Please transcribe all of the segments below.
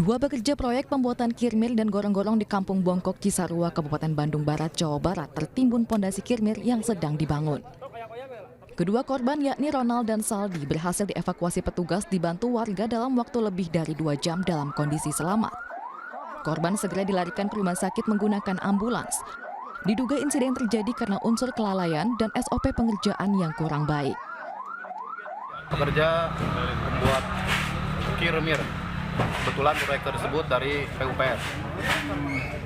Dua pekerja proyek pembuatan kirmir dan gorong-gorong di Kampung Bongkok, Cisarua, Kabupaten Bandung Barat, Jawa Barat tertimbun pondasi kirmir yang sedang dibangun. Kedua korban yakni Ronald dan Saldi berhasil dievakuasi petugas dibantu warga dalam waktu lebih dari 2 jam dalam kondisi selamat. Korban segera dilarikan ke rumah sakit menggunakan ambulans. Diduga insiden terjadi karena unsur kelalaian dan SOP pengerjaan yang kurang baik. Pekerja membuat kirmir. Kebetulan proyek tersebut dari PUPR.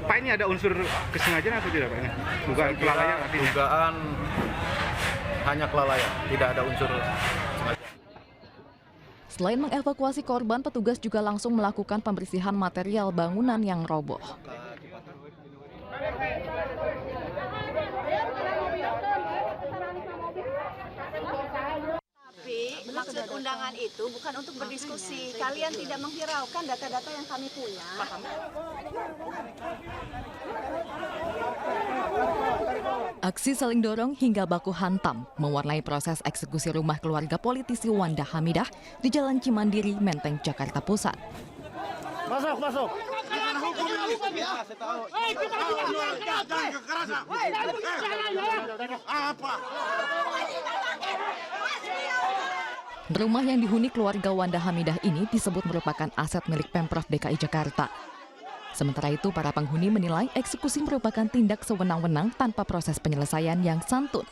Pak, ini ada unsur kesengajaan atau tidak, Pak? Dugaan kelalaian? Dugaan hanya kelalaian, tidak ada unsur sengaja. Selain mengevakuasi korban, petugas juga langsung melakukan pembersihan material bangunan yang roboh. Maksud undangan itu bukan untuk berdiskusi. Kalian tidak menghiraukan data-data yang kami punya. Aksi saling dorong hingga baku hantam mewarnai proses eksekusi rumah keluarga politisi Wanda Hamidah di Jalan Cimandiri, Menteng, Jakarta Pusat. Masuk. Rumah yang dihuni keluarga Wanda Hamidah ini disebut merupakan aset milik Pemprov DKI Jakarta. Sementara itu, para penghuni menilai eksekusi merupakan tindak sewenang-wenang tanpa proses penyelesaian yang santun.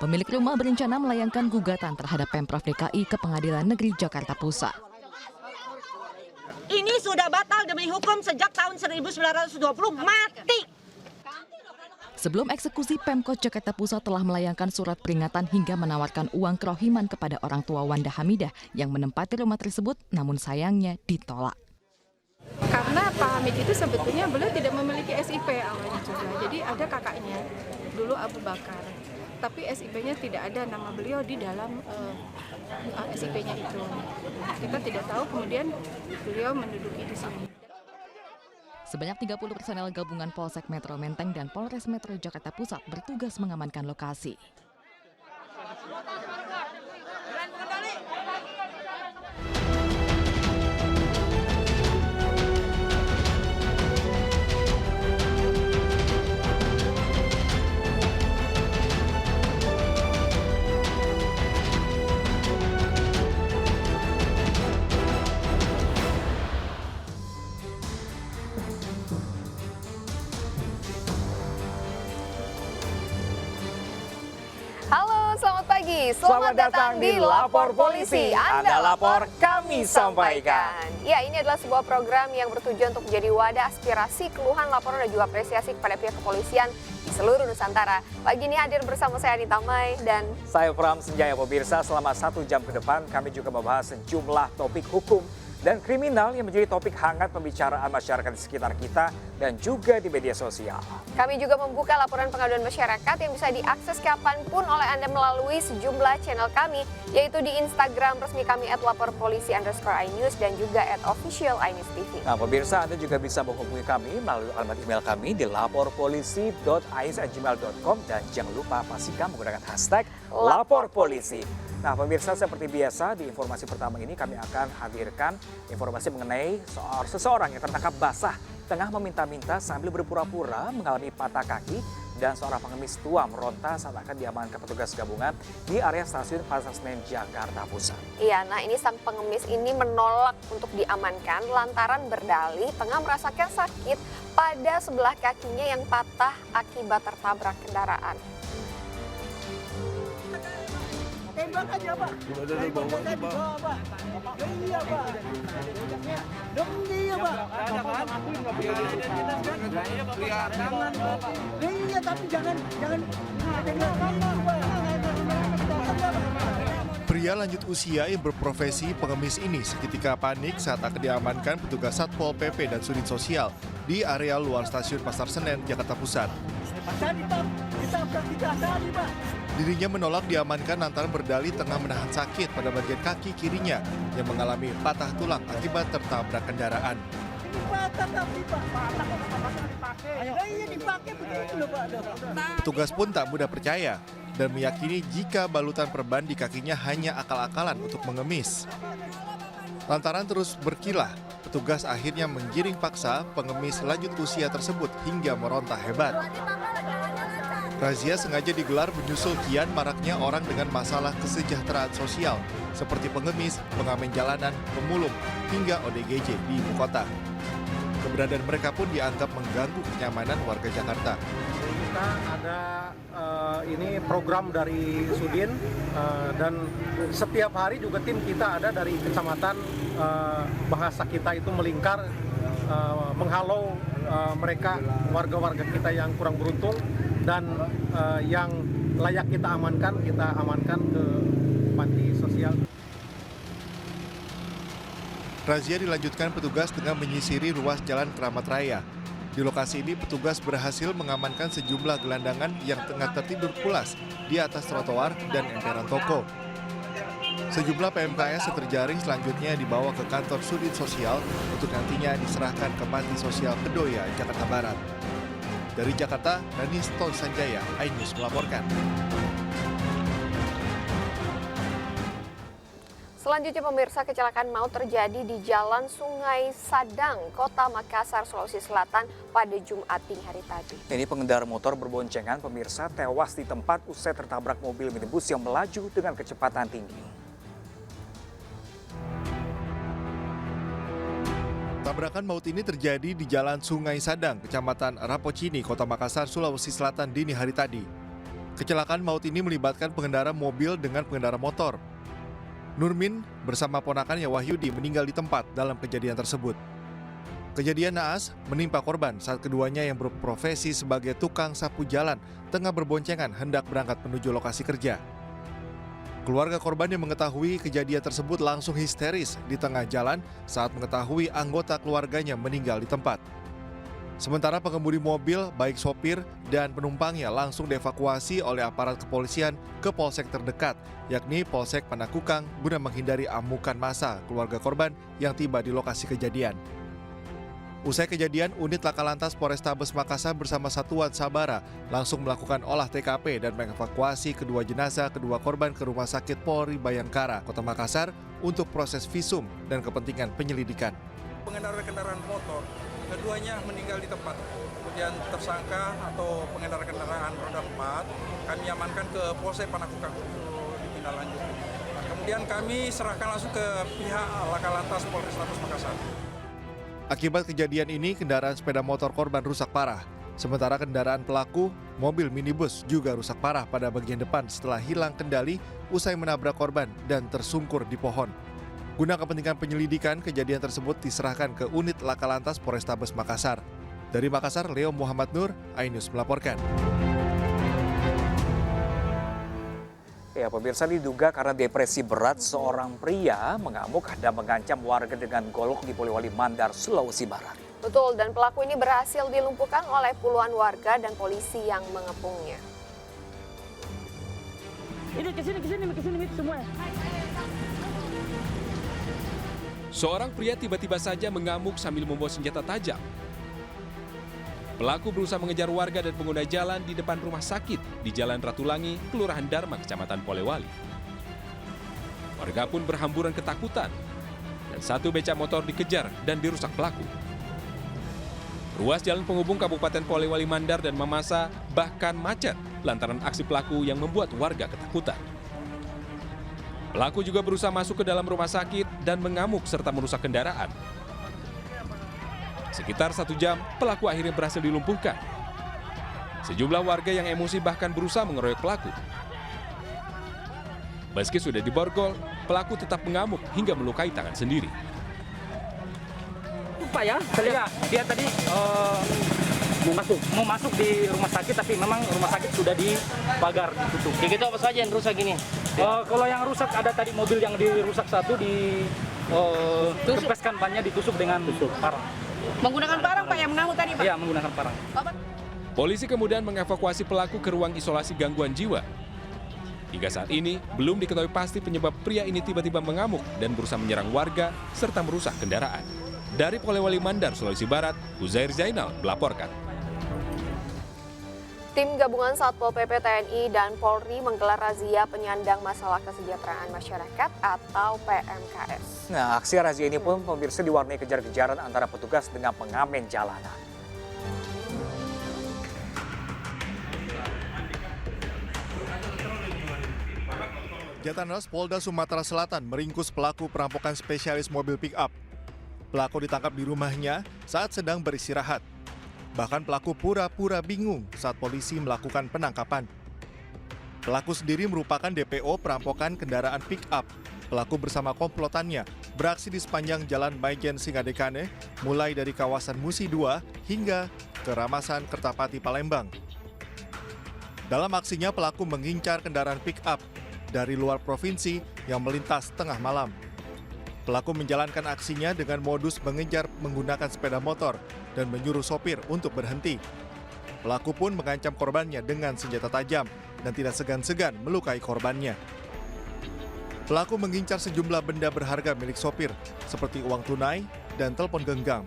Pemilik rumah berencana melayangkan gugatan terhadap Pemprov DKI ke Pengadilan Negeri Jakarta Pusat. Ini sudah batal demi hukum sejak tahun 1920, mati. Sebelum eksekusi, Pemkot Jakarta Pusat telah melayangkan surat peringatan hingga menawarkan uang kerohiman kepada orang tua Wanda Hamidah yang menempati rumah tersebut, namun sayangnya ditolak. Karena Pak Hamid itu sebetulnya beliau tidak memiliki SIP awalnya juga. Jadi ada kakaknya, dulu Abu Bakar. Tapi SIP-nya tidak ada nama beliau di dalam SIP-nya itu. Kita tidak tahu kemudian beliau menduduki di sini. Sebanyak 30 personel gabungan Polsek Metro Menteng dan Polres Metro Jakarta Pusat bertugas mengamankan lokasi. Halo, selamat pagi. Selamat datang di Lapor Polisi. Anda lapor, kami sampaikan. Ya, ini adalah sebuah program yang bertujuan untuk menjadi wadah aspirasi, keluhan, laporan, dan juga apresiasi kepada pihak kepolisian di seluruh Nusantara. Pagi ini hadir bersama saya Anita Mai dan saya Pram Senjaya. Pemirsa, selama 1 jam ke depan kami juga membahas sejumlah topik hukum dan kriminal yang menjadi topik hangat pembicaraan masyarakat di sekitar kita dan juga di media sosial. Kami juga membuka laporan pengaduan masyarakat yang bisa diakses kapanpun oleh Anda melalui sejumlah channel kami, yaitu di Instagram resmi kami @laporpolisi_inews dan juga @official_inews_tv. Nah, pemirsa, Anda juga bisa menghubungi kami melalui alamat email kami di laporpolisi.ais@gmail.com dan jangan lupa pastikan menggunakan hashtag #laporpolisi. Nah, pemirsa, seperti biasa di informasi pertama ini kami akan hadirkan informasi mengenai soal seseorang yang tertangkap basah tengah meminta-minta sambil berpura-pura mengalami patah kaki dan seorang pengemis tua meronta saat akan diamankan petugas gabungan di area stasiun Pasar Senen, Jakarta Pusat. Iya, nah ini sang pengemis ini menolak untuk diamankan lantaran berdalih tengah merasakan sakit pada sebelah kakinya yang patah akibat tertabrak kendaraan. Tembak aja, Pak. Tembak aja di bawah, Pak. Iya, Pak. Iya, Pak. Iya, tapi jangan. Pria lanjut usia yang berprofesi pengemis ini seketika panik saat akan diamankan petugas Satpol PP dan Sudin Sosial di area luar stasiun Pasar Senen, Jakarta Pusat. Dirinya menolak diamankan lantaran berdalih tengah menahan sakit pada bagian kaki kirinya yang mengalami patah tulang akibat tertabrak kendaraan. Dibakar tapi Pak. Iya dipakai begitu loh Pak. Petugas pun tak mudah percaya dan meyakini jika balutan perban di kakinya hanya akal-akalan untuk mengemis. Lantaran terus berkilah, petugas akhirnya menggiring paksa pengemis lanjut usia tersebut hingga meronta hebat. Razia sengaja digelar menyusul kian maraknya orang dengan masalah kesejahteraan sosial seperti pengemis, pengamen jalanan, pemulung, hingga ODGJ di ibu kota. Keberadaan mereka pun dianggap mengganggu kenyamanan warga Jakarta. Kita ada ini program dari Sudin dan setiap hari juga tim kita ada dari kecamatan, bahasa kita itu melingkar menghalau mereka warga-warga kita yang kurang beruntung dan yang layak kita amankan ke panti sosial. Razia dilanjutkan petugas dengan menyisiri ruas Jalan Keramat Raya. Di lokasi ini petugas berhasil mengamankan sejumlah gelandangan yang tengah tertidur pulas di atas trotoar dan emperan toko. Sejumlah PMKS yang terjaring selanjutnya dibawa ke kantor Sudin Sosial untuk nantinya diserahkan ke Panti Sosial Kedoya, Jakarta Barat. Dari Jakarta, Danis Ton Sanjaya, iNews melaporkan. Selanjutnya pemirsa, kecelakaan maut terjadi di Jalan Sungai Sadang, Kota Makassar, Sulawesi Selatan pada Jumat dini hari tadi. Ini pengendara motor berboncengan pemirsa tewas di tempat usai tertabrak mobil minibus yang melaju dengan kecepatan tinggi. Tabrakan maut ini terjadi di Jalan Sungai Sadang, Kecamatan Rapocini, Kota Makassar, Sulawesi Selatan dini hari tadi. Kecelakaan maut ini melibatkan pengendara mobil dengan pengendara motor. Nurmin bersama ponakannya Wahyudi meninggal di tempat dalam kejadian tersebut. Kejadian naas menimpa korban saat keduanya yang berprofesi sebagai tukang sapu jalan tengah berboncengan hendak berangkat menuju lokasi kerja. Keluarga korban yang mengetahui kejadian tersebut langsung histeris di tengah jalan saat mengetahui anggota keluarganya meninggal di tempat. Sementara pengemudi mobil, baik sopir dan penumpangnya langsung dievakuasi oleh aparat kepolisian ke polsek terdekat, yakni Polsek Panakukang, guna menghindari amukan massa keluarga korban yang tiba di lokasi kejadian. Usai kejadian, unit Laka Lantas Polrestabes Makassar bersama Satuan Sabara langsung melakukan olah TKP dan mengevakuasi kedua jenazah kedua korban ke Rumah Sakit Polri Bayangkara, Kota Makassar untuk proses visum dan kepentingan penyelidikan. Pengendara kendaraan motor, keduanya meninggal di tempat. Kemudian tersangka atau pengendara kendaraan roda 4 kami amankan ke Polsek Panakukang untuk ditindaklanjuti. Kemudian kami serahkan langsung ke pihak Laka Lantas Polrestabes Makassar. Akibat kejadian ini, kendaraan sepeda motor korban rusak parah. Sementara kendaraan pelaku, mobil minibus juga rusak parah pada bagian depan setelah hilang kendali usai menabrak korban dan tersungkur di pohon. Guna kepentingan penyelidikan, kejadian tersebut diserahkan ke unit Laka Lantas Polrestabes Makassar. Dari Makassar, Leo Muhammad Nur, iNews melaporkan. Ya, pemirsa, diduga karena depresi berat, seorang pria mengamuk dan mengancam warga dengan golok di Polewali Mandar, Sulawesi Barat. Betul, dan pelaku ini berhasil dilumpuhkan oleh puluhan warga dan polisi yang mengepungnya. Ini kesini semua. Seorang pria tiba-tiba saja mengamuk sambil membawa senjata tajam. Pelaku berusaha mengejar warga dan pengguna jalan di depan rumah sakit di Jalan Ratulangi, Kelurahan Dharma, Kecamatan Polewali. Warga pun berhamburan ketakutan dan satu becak motor dikejar dan dirusak pelaku. Ruas jalan penghubung Kabupaten Polewali Mandar dan Mamasa bahkan macet lantaran aksi pelaku yang membuat warga ketakutan. Pelaku juga berusaha masuk ke dalam rumah sakit dan mengamuk serta merusak kendaraan. Sekitar 1 jam, pelaku akhirnya berhasil dilumpuhkan. Sejumlah warga yang emosi bahkan berusaha mengeroyok pelaku. Meski sudah diborgol, pelaku tetap mengamuk hingga melukai tangan sendiri. Pak ya, dia tadi mau masuk di rumah sakit, tapi memang rumah sakit sudah dipagar, ditutup. Ya gitu apa saja yang rusak ini? Kalau yang rusak ada tadi mobil yang dirusak satu, kempeskan bannya ditusuk dengan parang. Menggunakan parang Pak yang mengamuk tadi Pak? Iya, menggunakan parang. Polisi kemudian mengevakuasi pelaku ke ruang isolasi gangguan jiwa. Hingga saat ini, belum diketahui pasti penyebab pria ini tiba-tiba mengamuk dan berusaha menyerang warga serta merusak kendaraan. Dari Polewali Mandar, Sulawesi Barat, Uzair Zainal melaporkan. Tim gabungan Satpol PP TNI dan Polri menggelar razia penyandang masalah kesejahteraan masyarakat atau PMKS. Nah, aksi razia ini pun pemirsa diwarnai kejar-kejaran antara petugas dengan pengamen jalanan. Jatanas Polda Sumatera Selatan meringkus pelaku perampokan spesialis mobil pick-up. Pelaku ditangkap di rumahnya saat sedang beristirahat. Bahkan pelaku pura-pura bingung saat polisi melakukan penangkapan. Pelaku sendiri merupakan DPO perampokan kendaraan pick-up. Pelaku bersama komplotannya beraksi di sepanjang Jalan Maijen Singadekane, mulai dari kawasan Musi 2 hingga ke Ramasan Kertapati Palembang. Dalam aksinya pelaku mengincar kendaraan pick-up dari luar provinsi yang melintas tengah malam. Pelaku menjalankan aksinya dengan modus mengejar menggunakan sepeda motor dan menyuruh sopir untuk berhenti. Pelaku pun mengancam korbannya dengan senjata tajam dan tidak segan-segan melukai korbannya. Pelaku mengincar sejumlah benda berharga milik sopir seperti uang tunai dan telepon genggam.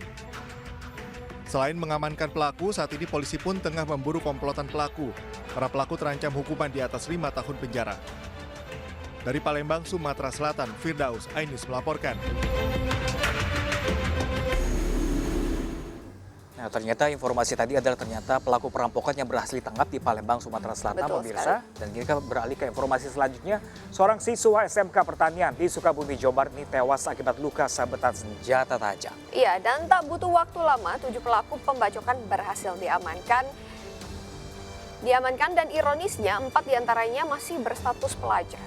Selain mengamankan pelaku, saat ini polisi pun tengah memburu komplotan pelaku. Para pelaku terancam hukuman di atas 5 tahun penjara. Dari Palembang, Sumatera Selatan, Firdaus Ainus melaporkan. Nah, ternyata informasi tadi adalah ternyata pelaku perampokan yang berhasil ditangkap di Palembang, Sumatera Selatan, pemirsa. Dan kita beralih ke informasi selanjutnya. Seorang siswa SMK Pertanian di Sukabumi, Jawa Barat ini tewas akibat luka sabetan senjata tajam. Iya, dan tak butuh waktu lama, 7 pelaku pembacokan berhasil diamankan dan ironisnya 4 diantaranya masih berstatus pelajar.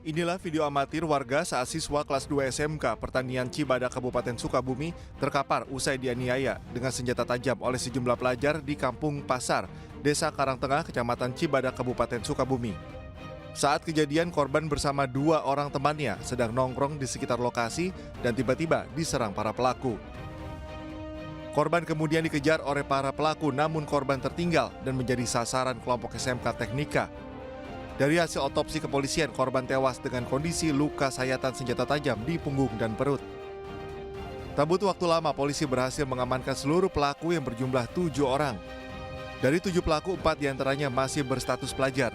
Inilah video amatir warga saat siswa kelas 2 SMK Pertanian Cibadak Kabupaten Sukabumi terkapar usai dianiaya dengan senjata tajam oleh sejumlah pelajar di Kampung Pasar, Desa Karangtengah, Kecamatan Cibadak Kabupaten Sukabumi. Saat kejadian, korban bersama 2 orang temannya sedang nongkrong di sekitar lokasi dan tiba-tiba diserang para pelaku. Korban kemudian dikejar oleh para pelaku, namun korban tertinggal dan menjadi sasaran kelompok SMK Teknika. Dari hasil otopsi kepolisian, korban tewas dengan kondisi luka sayatan senjata tajam di punggung dan perut. Tak butuh waktu lama, polisi berhasil mengamankan seluruh pelaku yang berjumlah 7 orang. Dari 7 pelaku, 4 diantaranya masih berstatus pelajar.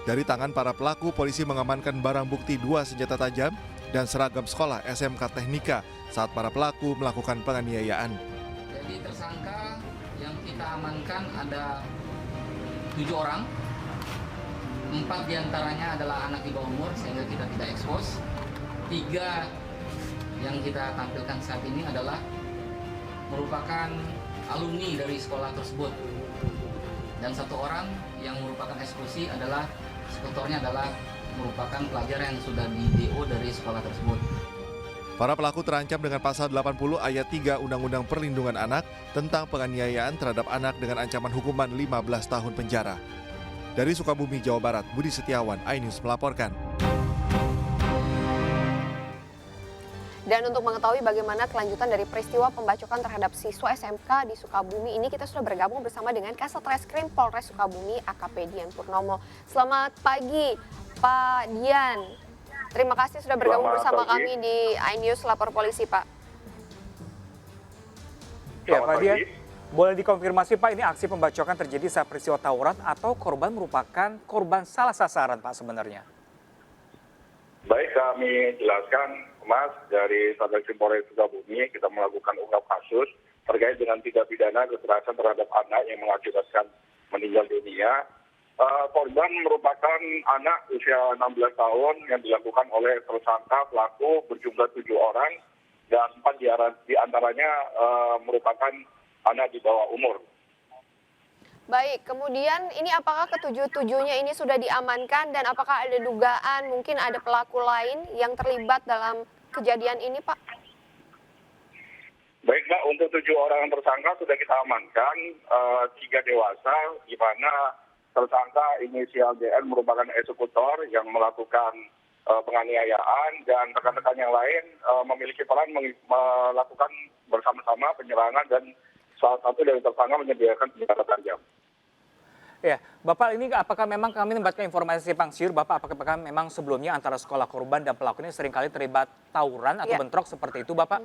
Dari tangan para pelaku, polisi mengamankan barang bukti 2 senjata tajam dan seragam sekolah SMK Teknika saat para pelaku melakukan penganiayaan. Jadi tersangka yang kita amankan ada 7 orang. 4 diantaranya adalah anak di bawah umur sehingga kita tidak ekspos. 3 yang kita tampilkan saat ini adalah merupakan alumni dari sekolah tersebut. Dan 1 orang yang merupakan eksekusi adalah eksekutornya adalah merupakan pelajar yang sudah di DO dari sekolah tersebut. Para pelaku terancam dengan pasal 80 ayat 3 Undang-Undang Perlindungan Anak tentang penganiayaan terhadap anak dengan ancaman hukuman 15 tahun penjara. Dari Sukabumi, Jawa Barat, Budi Setiawan, iNews melaporkan. Dan untuk mengetahui bagaimana kelanjutan dari peristiwa pembacokan terhadap siswa SMK di Sukabumi ini, kita sudah bergabung bersama dengan Kasat Reskrim Polres Sukabumi, AKP Dian Purnomo. Selamat pagi, Pak Dian. Terima kasih sudah bergabung bersama kami di iNews Lapor Polisi, Pak. Ya, Pak Dian. Boleh dikonfirmasi Pak, ini aksi pembacokan terjadi saat peristiwa tawuran atau korban merupakan korban salah sasaran Pak sebenarnya? Baik, kami jelaskan Mas, dari Satreskrim Polres Sukabumi kita melakukan ungkap kasus terkait dengan tindak pidana kekerasan terhadap anak yang mengakibatkan meninggal dunia. Korban merupakan anak usia 16 tahun yang dilakukan oleh tersangka pelaku berjumlah 7 orang dan 4 di antaranya merupakan anak di bawah umur. Baik, kemudian ini apakah ketujuh-tujuhnya ini sudah diamankan dan apakah ada dugaan mungkin ada pelaku lain yang terlibat dalam kejadian ini, Pak? Baik, Mbak, untuk 7 orang tersangka sudah kita amankan, 3 dewasa, di mana tersangka inisial DN merupakan eksekutor yang melakukan penganiayaan dan rekan-rekan yang lain memiliki peran melakukan bersama-sama penyerangan dan salah satu dari tersangka menyediakan senjata tajam. Ya, Bapak ini apakah memang kami mendapatkan informasi simpang siur, Bapak apakah memang sebelumnya antara sekolah korban dan pelaku ini seringkali terlibat tawuran atau bentrok seperti itu, Bapak?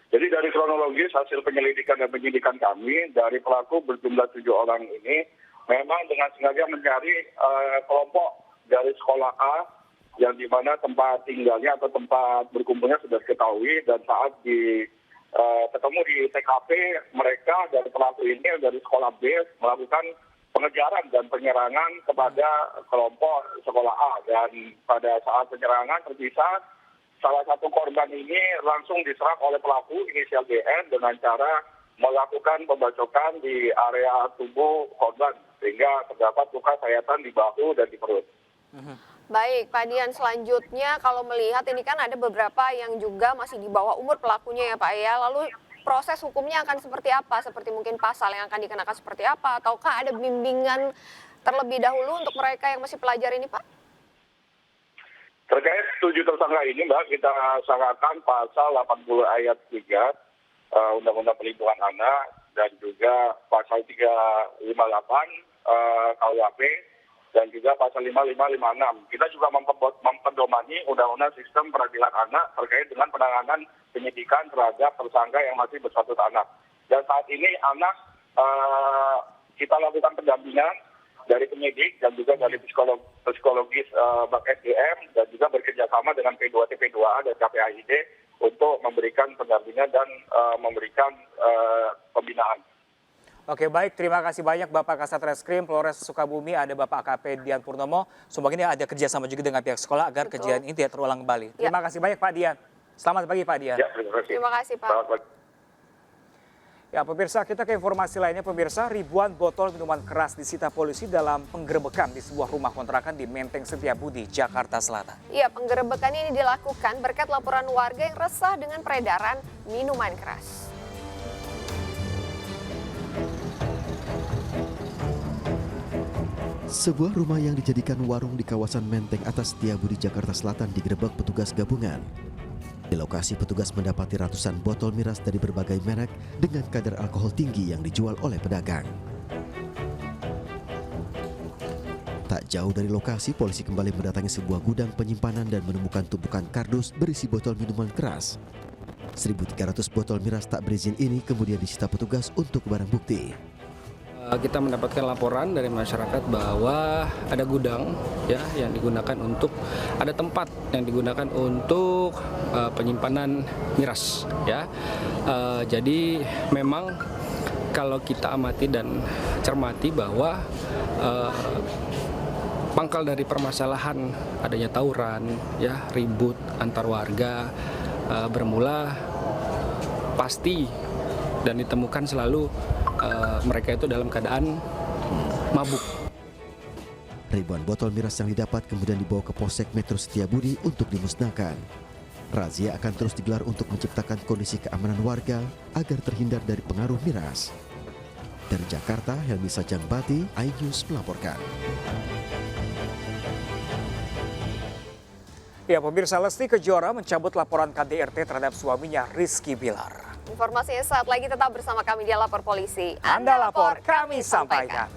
Jadi dari kronologis hasil penyelidikan dan penyidikan kami, dari pelaku berjumlah 7 orang ini memang dengan sengaja mencari kelompok dari sekolah A yang di mana tempat tinggalnya atau tempat berkumpulnya sudah diketahui, dan saat ketemu di TKP, mereka dari pelaku ini dari sekolah B melakukan pengejaran dan penyerangan kepada kelompok sekolah A, dan pada saat penyerangan terpisah, salah satu korban ini langsung diserang oleh pelaku inisial GN dengan cara melakukan pembacokan di area tubuh korban sehingga terdapat luka sayatan di bahu dan di perut. Baik, Pak Dian, selanjutnya kalau melihat ini kan ada beberapa yang juga masih di bawah umur pelakunya ya Pak ya, lalu proses hukumnya akan seperti apa? Seperti mungkin pasal yang akan dikenakan seperti apa? Ataukah ada bimbingan terlebih dahulu untuk mereka yang masih pelajar ini Pak? Terkait 7 tersangka ini Mbak, kita sangatkan pasal 80 ayat 3 Undang-Undang Perlindungan Anak dan juga pasal 358 KUHP dan juga pasal 5556. Kita juga mempedomani Undang-Undang Sistem Peradilan Anak terkait dengan penanganan penyidikan terhadap tersangka yang masih berstatus anak. Dan saat ini anak kita lakukan pendampingan dari penyidik dan juga dari psikologis BAK SDM dan juga bekerjasama dengan P2T, P2A dan KPAID untuk memberikan pendampingan dan memberikan pembinaan. Oke, baik, terima kasih banyak Bapak Kasat Reskrim Polres Sukabumi, ada Bapak AKP Dian Purnomo. Semoga ini ada kerjasama juga dengan pihak sekolah agar kejadian ini tidak terulang kembali. Terima kasih banyak Pak Dian. Selamat pagi Pak Dian. Ya, terima kasih. Terima kasih Pak. Selamat pagi. Ya pemirsa, kita ke informasi lainnya. Pemirsa, ribuan botol minuman keras disita polisi dalam penggerebekan di sebuah rumah kontrakan di Menteng Setiabudi, Jakarta Selatan. Iya, penggerebekan ini dilakukan berkat laporan warga yang resah dengan peredaran minuman keras. Sebuah rumah yang dijadikan warung di kawasan Menteng Atas Setiabudi, Jakarta Selatan digerebek petugas gabungan. Di lokasi petugas mendapati ratusan botol miras dari berbagai merek dengan kadar alkohol tinggi yang dijual oleh pedagang. Tak jauh dari lokasi, polisi kembali mendatangi sebuah gudang penyimpanan dan menemukan tumpukan kardus berisi botol minuman keras. 1.300 botol miras tak berizin ini kemudian disita petugas untuk barang bukti. Kita mendapatkan laporan dari masyarakat bahwa ada gudang ya yang digunakan untuk ada tempat yang digunakan untuk penyimpanan miras ya. Jadi memang kalau kita amati dan cermati bahwa pangkal dari permasalahan adanya tawuran ya, ribut antar warga bermula pasti dan ditemukan selalu mereka itu dalam keadaan mabuk. Ribuan botol miras yang didapat kemudian dibawa ke Polsek Metro Setiabudi untuk dimusnahkan. Razia akan terus digelar untuk menciptakan kondisi keamanan warga agar terhindar dari pengaruh miras. Dari Jakarta, Helmi Sajangbati, iNews melaporkan. Ya, pemirsa, Lesti Kejora mencabut laporan KDRT terhadap suaminya Rizky Bilar. Informasinya saat lagi, tetap bersama kami di Lapor Polisi. Anda lapor, kami sampaikan.